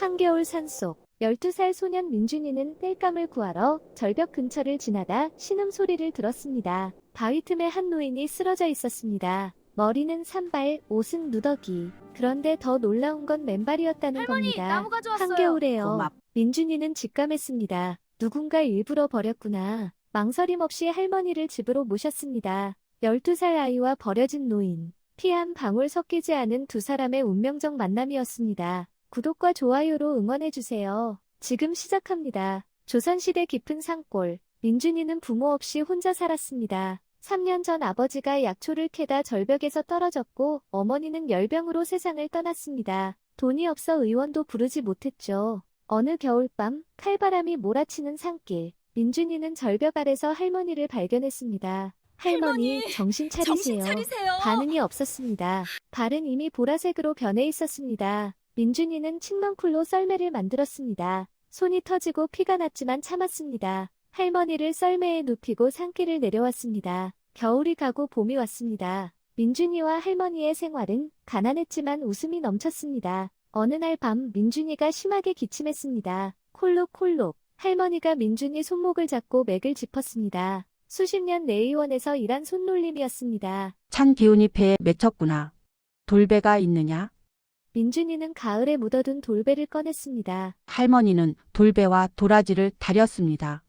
한겨울 산속 12살 소년 민준이는 땔감을 구하러 절벽 근처를 지나다 신음소리를 들었습니다. 바위 틈에 한 노인이 쓰러져 있었습니다. 머리는 산발, 옷은 누더기. 그런데 더 놀라운 건 맨발이었다는 겁니다. 나무 가져왔어요. 한겨울에요. 민준이는 직감했습니다. 누군가 일부러 버렸구나. 망설임 없이 할머니를 집으로 모셨습니다. 12살 아이와 버려진 노인. 피 한 방울 섞이지 않은 두 사람의 운명적 만남이었습니다. 구독과 좋아요로 응원해주세요. 지금 시작합니다. 조선시대 깊은 산골. 민준이는 부모 없이 혼자 살았습니다. 3년 전 아버지가 약초를 캐다 절벽에서 떨어졌고 어머니는 열병으로 세상을 떠났습니다. 돈이 없어 의원도 부르지 못했죠. 어느 겨울밤 칼바람이 몰아치는 산길. 민준이는 절벽 아래서 할머니를 발견했습니다. 할머니, 정신 차리세요. 반응이 없었습니다. 발은 이미 보라색으로 변해 있었습니다. 민준이는 칡망쿨로 썰매를 만들었습니다. 손이 터지고 피가 났지만 참았습니다. 할머니를 썰매에 눕히고 산길을 내려왔습니다. 겨울이 가고 봄이 왔습니다. 민준이와 할머니의 생활은 가난했지만 웃음이 넘쳤습니다. 어느 날 밤 민준이가 심하게 기침했습니다. 콜록콜록. 할머니가 민준이 손목을 잡고 맥을 짚었습니다. 수십 년 내의원에서 일한 손놀림이었습니다. 찬 기운이 배에 맺혔구나. 돌배가 있느냐? 민준이는 가을에 묻어둔 돌배를 꺼냈습니다. 할머니는 돌배와 도라지를 다렸습니다.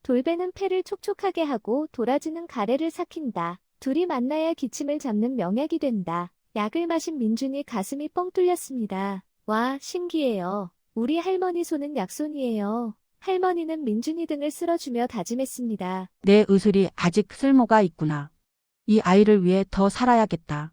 돌배는 폐를 촉촉하게 하고 도라지는 가래를 삭힌다. 둘이 만나야 기침을 잡는 명약이 된다. 약을 마신 민준이 가슴이 뻥 뚫렸습니다. 와, 신기해요. 우리 할머니 손은 약손이에요. 할머니는 민준이 등을 쓸어주며 다짐했습니다. 내 의술이 아직 쓸모가 있구나. 이 아이를 위해 더 살아야겠다.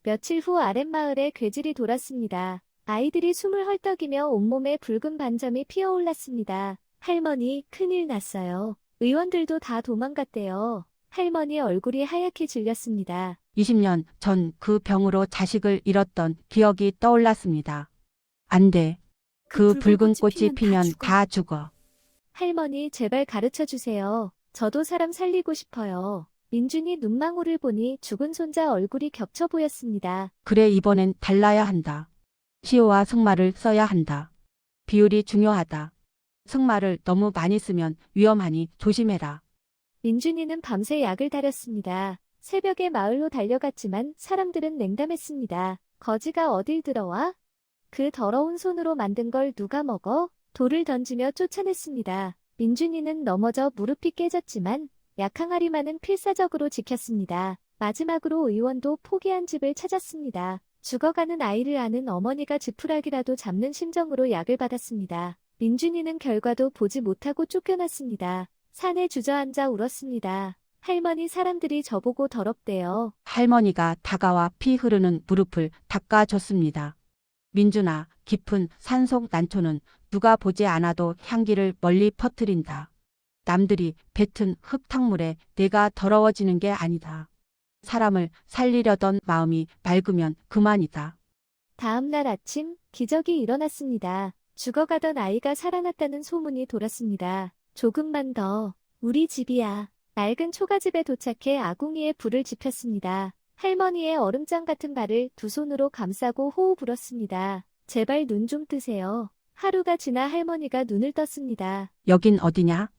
며칠 후 아랫마을에 괴질이 돌았습니다. 아이들이 숨을 헐떡이며 온몸에 붉은 반점이 피어올랐습니다. 할머니, 큰일 났어요. 의원들도 다 도망갔대요. 할머니 얼굴이 하얗게 질렸습니다. 20년 전 그 병으로 자식을 잃었던 기억이 떠올랐습니다. 안 돼. 그 붉은 꽃이 피면 다 죽어. 할머니, 제발 가르쳐 주세요. 저도 사람 살리고 싶어요. 민준이 눈망울을 보니 죽은 손자 얼굴이 겹쳐 보였습니다. 그래, 이번엔 달라야 한다. 시오와 승마를 써야 한다. 비율이 중요하다. 승마를 너무 많이 쓰면 위험하니 조심해라. 민준이는 밤새 약을 다렸습니다. 새벽에 마을로 달려갔지만 사람들은 냉담했습니다. 거지가 어딜 들어와? 그 더러운 손으로 만든 걸 누가 먹어? 돌을 던지며 쫓아냈습니다. 민준이는 넘어져 무릎이 깨졌지만 약항아리만은 필사적으로 지켰습니다. 마지막으로 의원도 포기한 집을 찾았습니다. 죽어가는 아이를 아는 어머니가 지푸라기라도 잡는 심정으로 약을 받았습니다. 민준이는 결과도 보지 못하고 쫓겨났습니다. 산에 주저앉아 울었습니다. 할머니, 사람들이 저보고 더럽대요. 할머니가 다가와 피 흐르는 무릎을 닦아줬습니다. 민준아, 깊은 산속 난초는 누가 보지 않아도 향기를 멀리 퍼뜨린다. 남들이 뱉은 흙탕물에 내가 더러워지는 게 아니다. 사람을 살리려던 마음이 맑으면 그만이다. 다음 날 아침, 기적이 일어났습니다. 죽어가던 아이가 살아났다는 소문이 돌았습니다. 조금만 더, 우리 집이야. 낡은 초가집에 도착해 아궁이에 불을 지폈습니다. 할머니의 얼음장 같은 발을 두 손으로 감싸고 호흡 불었습니다. 제발 눈 좀 뜨세요. 하루가 지나 할머니가 눈을 떴습니다. 여긴 어디냐?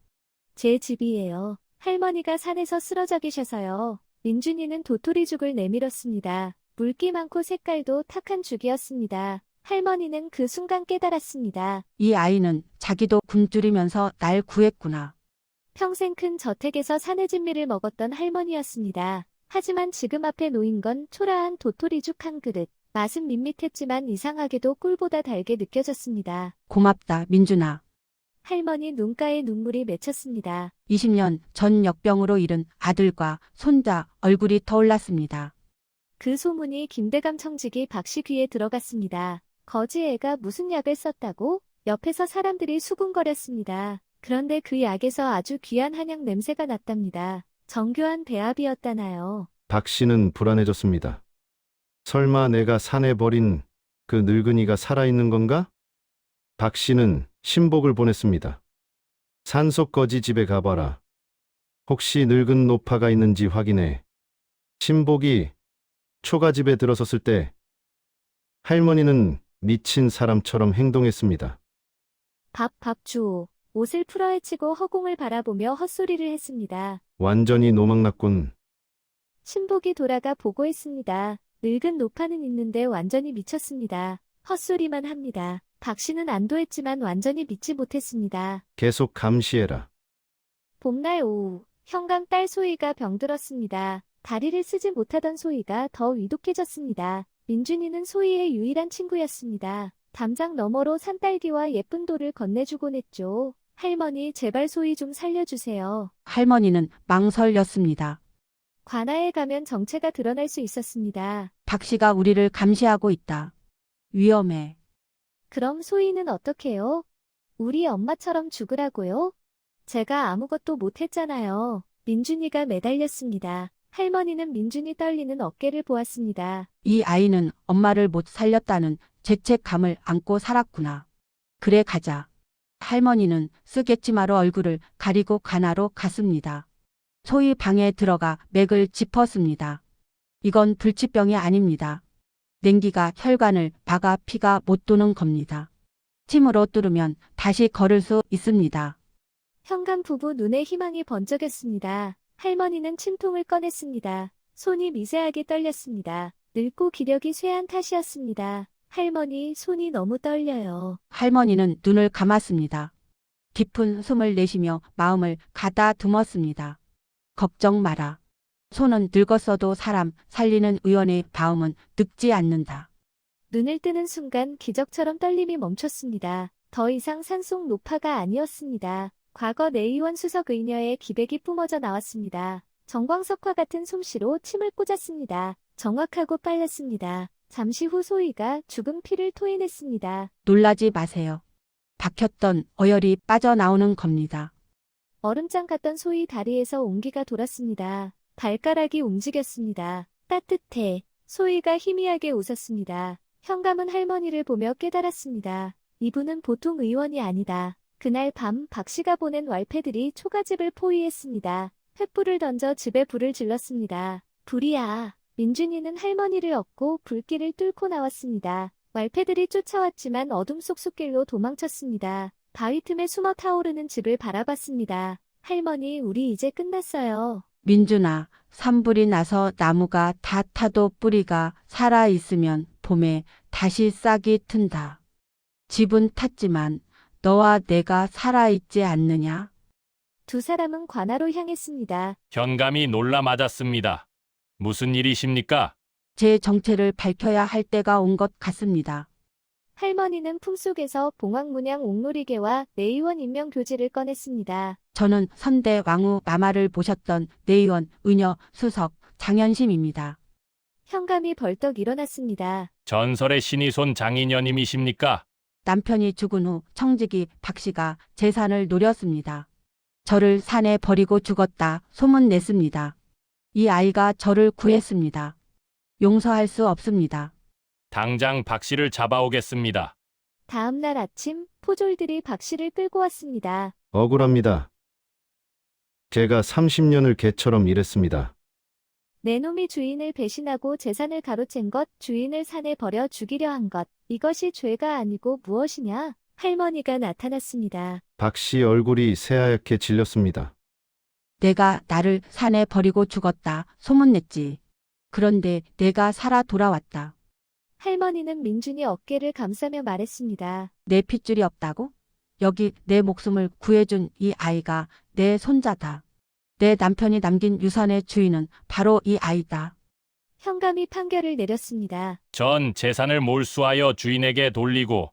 제 집이에요. 할머니가 산에서 쓰러져 계셔서요. 민준이는 도토리죽을 내밀었습니다. 물기 많고 색깔도 탁한 죽이었습니다. 할머니는 그 순간 깨달았습니다. 이 아이는 자기도 굶주리면서 날 구했구나. 평생 큰 저택에서 산의 진미를 먹었던 할머니였습니다. 하지만 지금 앞에 놓인 건 초라한 도토리죽 한 그릇. 맛은 밋밋했지만 이상하게도 꿀보다 달게 느껴졌습니다. 고맙다, 민준아. 할머니 눈가에 눈물이 맺혔습니다. 20년 전 역병으로 잃은 아들과 손자 얼굴이 떠올랐습니다. 그 소문이 김대감 청직이 박씨 귀에 들어갔습니다. 거지 애가 무슨 약을 썼다고? 옆에서 사람들이 수군거렸습니다. 그런데 그 약에서 아주 귀한 한약 냄새가 났답니다. 정교한 배합이었다나요. 박 씨는 불안해졌습니다. 설마 내가 산에 버린 그 늙은이가 살아있는 건가? 박 씨는 신복을 보냈습니다. 산속 거지 집에 가봐라. 혹시 늙은 노파가 있는지 확인해. 신복이 초가집에 들어섰을 때 할머니는 미친 사람처럼 행동했습니다. 밥 주오. 옷을 풀어헤치고 허공을 바라보며 헛소리를 했습니다. 완전히 노망났군. 신복이 돌아가 보고했습니다. 늙은 노파는 있는데 완전히 미쳤습니다. 헛소리만 합니다. 박 씨는 안도했지만 완전히 믿지 못했습니다. 계속 감시해라. 봄날 오후, 형강 딸 소희가 병들었습니다. 다리를 쓰지 못하던 소희가 더 위독해졌습니다. 민준이는 소희의 유일한 친구였습니다. 담장 너머로 산딸기와 예쁜 돌을 건네주곤 했죠. 할머니, 제발 소희 좀 살려주세요. 할머니는 망설였습니다. 관아에 가면 정체가 드러날 수 있었습니다. 박 씨가 우리를 감시하고 있다. 위험해. 그럼 소희는 어떡해요? 우리 엄마처럼 죽으라고요? 제가 아무것도 못했잖아요. 민준이가 매달렸습니다. 할머니는 민준이 떨리는 어깨를 보았습니다. 이 아이는 엄마를 못 살렸다는 죄책감을 안고 살았구나. 그래 가자. 할머니는 쓰개치마로 얼굴을 가리고 관아로 갔습니다. 소희 방에 들어가 맥을 짚었습니다. 이건 불치병이 아닙니다. 냉기가 혈관을 막아 피가 못 도는 겁니다. 침으로 뚫으면 다시 걸을 수 있습니다. 현관 부부 눈에 희망이 번쩍였습니다. 할머니는 침통을 꺼냈습니다. 손이 미세하게 떨렸습니다. 늙고 기력이 쇠한 탓이었습니다. 할머니, 손이 너무 떨려요. 할머니는 눈을 감았습니다. 깊은 숨을 내쉬며 마음을 가다듬었습니다. 걱정 마라. 손은 늙었어도 사람 살리는 의원의 마음은 늙지 않는다. 눈을 뜨는 순간 기적처럼 떨림이 멈췄습니다. 더 이상 산속 노파가 아니었습니다. 과거 내의원 수석 의녀의 기백이 뿜어져 나왔습니다. 정광석과 같은 솜씨로 침을 꽂았습니다. 정확하고 빨랐습니다. 잠시 후 소희가 죽은 피를 토해냈습니다. 놀라지 마세요. 박혔던 어혈이 빠져나오는 겁니다. 얼음장 같던 소희 다리에서 온기가 돌았습니다. 발가락이 움직였습니다. 따뜻해. 소희가 희미하게 웃었습니다. 현감은 할머니를 보며 깨달았습니다. 이분은 보통 의원이 아니다. 그날 밤 박 씨가 보낸 왈패들이 초가집을 포위했습니다. 횃불을 던져 집에 불을 질렀습니다. 불이야. 민준이는 할머니를 업고 불길을 뚫고 나왔습니다. 왈패들이 쫓아왔지만 어둠 속 숲길로 도망쳤습니다. 바위 틈에 숨어 타오르는 집을 바라봤습니다. 할머니, 우리 이제 끝났어요. 민준아, 산불이 나서 나무가 다 타도 뿌리가 살아있으면 봄에 다시 싹이 튼다. 집은 탔지만 너와 내가 살아있지 않느냐? 두 사람은 관아로 향했습니다. 현감이 놀라 맞았습니다. 무슨 일이십니까? 제 정체를 밝혀야 할 때가 온 것 같습니다. 할머니는 품속에서 봉황문양 옥놀이개와 내의원 임명 교지를 꺼냈습니다. 저는 선대 왕후 마마를 모셨던 내의원 의녀 수석 장현심입니다. 현감이 벌떡 일어났습니다. 전설의 신이 손 장인녀님이십니까? 남편이 죽은 후 청직이 박 씨가 재산을 노렸습니다. 저를 산에 버리고 죽었다 소문냈습니다. 이 아이가 저를 구했습니다. 용서할 수 없습니다. 당장 박 씨를 잡아오겠습니다. 다음 날 아침 포졸들이 박 씨를 끌고 왔습니다. 억울합니다. 제가 30년을 개처럼 일했습니다. 내 놈이 주인을 배신하고 재산을 가로챈 것, 주인을 산에 버려 죽이려 한 것, 이것이 죄가 아니고 무엇이냐? 할머니가 나타났습니다. 박 씨 얼굴이 새하얗게 질렸습니다. 내가 나를 산에 버리고 죽었다 소문냈지. 그런데 내가 살아 돌아왔다. 할머니는 민준이 어깨를 감싸며 말했습니다. 내 핏줄이 없다고? 여기 내 목숨을 구해준 이 아이가 내 손자다. 내 남편이 남긴 유산의 주인은 바로 이 아이다. 현감이 판결을 내렸습니다. 전 재산을 몰수하여 주인에게 돌리고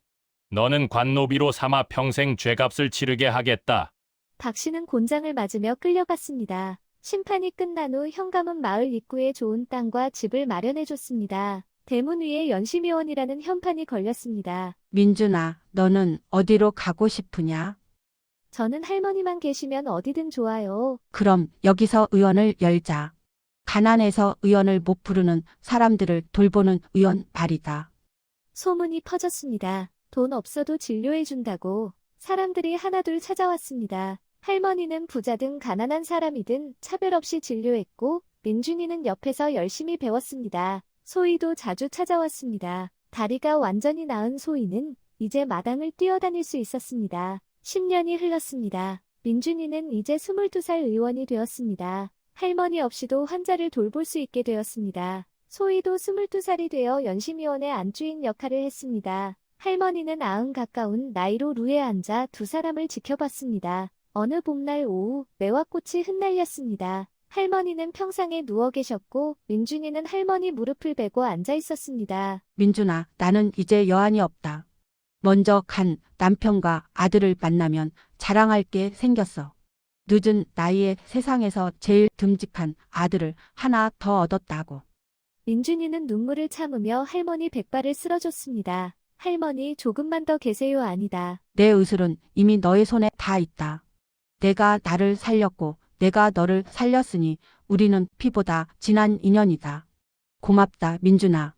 너는 관노비로 삼아 평생 죄값을 치르게 하겠다. 박 씨는 곤장을 맞으며 끌려갔습니다. 심판이 끝난 후 현감은 마을 입구에 좋은 땅과 집을 마련해줬습니다. 대문 위에 연심의원이라는 현판이 걸렸습니다. 민준아, 너는 어디로 가고 싶으냐? 저는 할머니만 계시면 어디든 좋아요. 그럼 여기서 의원을 열자. 가난해서 의원을 못 부르는 사람들을 돌보는 의원 말이다. 소문이 퍼졌습니다. 돈 없어도 진료해준다고. 사람들이 하나둘 찾아왔습니다. 할머니는 부자든 가난한 사람이든 차별 없이 진료했고 민준이는 옆에서 열심히 배웠습니다. 소희도 자주 찾아왔습니다. 다리가 완전히 나은 소희는 이제 마당을 뛰어다닐 수 있었습니다. 10년이 흘렀습니다. 민준이는 이제 22살 의원이 되었습니다. 할머니 없이도 환자를 돌볼 수 있게 되었습니다. 소희도 22살이 되어 연심위원회 안주인 역할을 했습니다. 할머니는 90 가까운 나이로 루에 앉아 두 사람을 지켜봤습니다. 어느 봄날 오후 매화꽃이 흩날렸습니다. 할머니는 평상에 누워 계셨고 민준이는 할머니 무릎을 베고 앉아 있었습니다. 민준아, 나는 이제 여한이 없다. 먼저 간 남편과 아들을 만나면 자랑할 게 생겼어. 늦은 나이에 세상에서 제일 듬직한 아들을 하나 더 얻었다고. 민준이는 눈물을 참으며 할머니 백발을 쓸어줬습니다. 할머니 조금만 더 계세요. 아니다. 내 의술은 이미 너의 손에 다 있다. 내가 나를 살렸고 내가 너를 살렸으니 우리는 피보다 진한 인연이다. 고맙다, 민준아.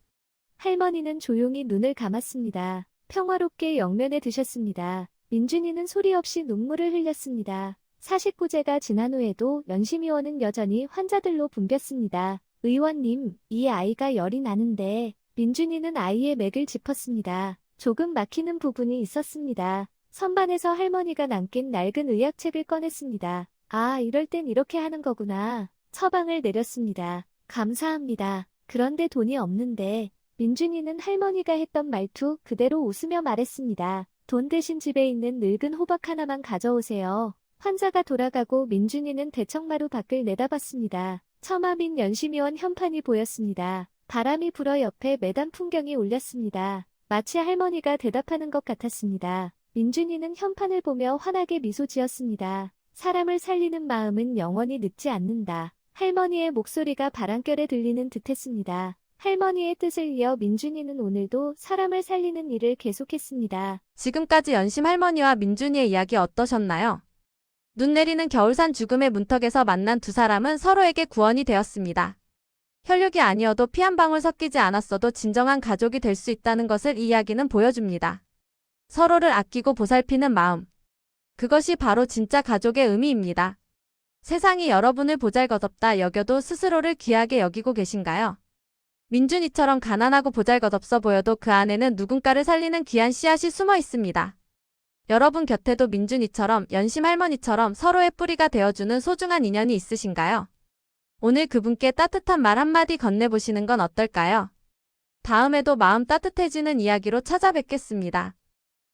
할머니는 조용히 눈을 감았습니다. 평화롭게 영면에 드셨습니다. 민준이는 소리 없이 눈물을 흘렸습니다. 49제가 지난 후에도 연심위원은 여전히 환자들로 붐볐습니다. 의원님, 이 아이가 열이 나는데. 민준이는 아이의 맥을 짚었습니다. 조금 막히는 부분이 있었습니다. 선반에서 할머니가 남긴 낡은 의학책을 꺼냈습니다. 아, 이럴 땐 이렇게 하는 거구나. 처방을 내렸습니다. 감사합니다. 그런데 돈이 없는데. 민준이는 할머니가 했던 말투 그대로 웃으며 말했습니다. 돈 대신 집에 있는 늙은 호박 하나만 가져오세요. 환자가 돌아가고 민준이는 대청마루 밖을 내다봤습니다. 처마민 연심위원 현판이 보였습니다. 바람이 불어 옆에 매단 풍경이 울렸습니다. 마치 할머니가 대답하는 것 같았습니다. 민준이는 현판을 보며 환하게 미소 지었습니다. 사람을 살리는 마음은 영원히 늙지 않는다. 할머니의 목소리가 바람결에 들리는 듯했습니다. 할머니의 뜻을 이어 민준이는 오늘도 사람을 살리는 일을 계속했습니다. 지금까지 연심 할머니와 민준이의 이야기 어떠셨나요? 눈 내리는 겨울산 죽음의 문턱에서 만난 두 사람은 서로에게 구원이 되었습니다. 혈육이 아니어도 피 한 방울 섞이지 않았어도 진정한 가족이 될 수 있다는 것을 이 이야기는 보여줍니다. 서로를 아끼고 보살피는 마음. 그것이 바로 진짜 가족의 의미입니다. 세상이 여러분을 보잘것없다 여겨도 스스로를 귀하게 여기고 계신가요? 민준이처럼 가난하고 보잘것없어 보여도 그 안에는 누군가를 살리는 귀한 씨앗이 숨어 있습니다. 여러분 곁에도 민준이처럼 연심 할머니처럼 서로의 뿌리가 되어주는 소중한 인연이 있으신가요? 오늘 그분께 따뜻한 말 한마디 건네보시는 건 어떨까요? 다음에도 마음 따뜻해지는 이야기로 찾아뵙겠습니다.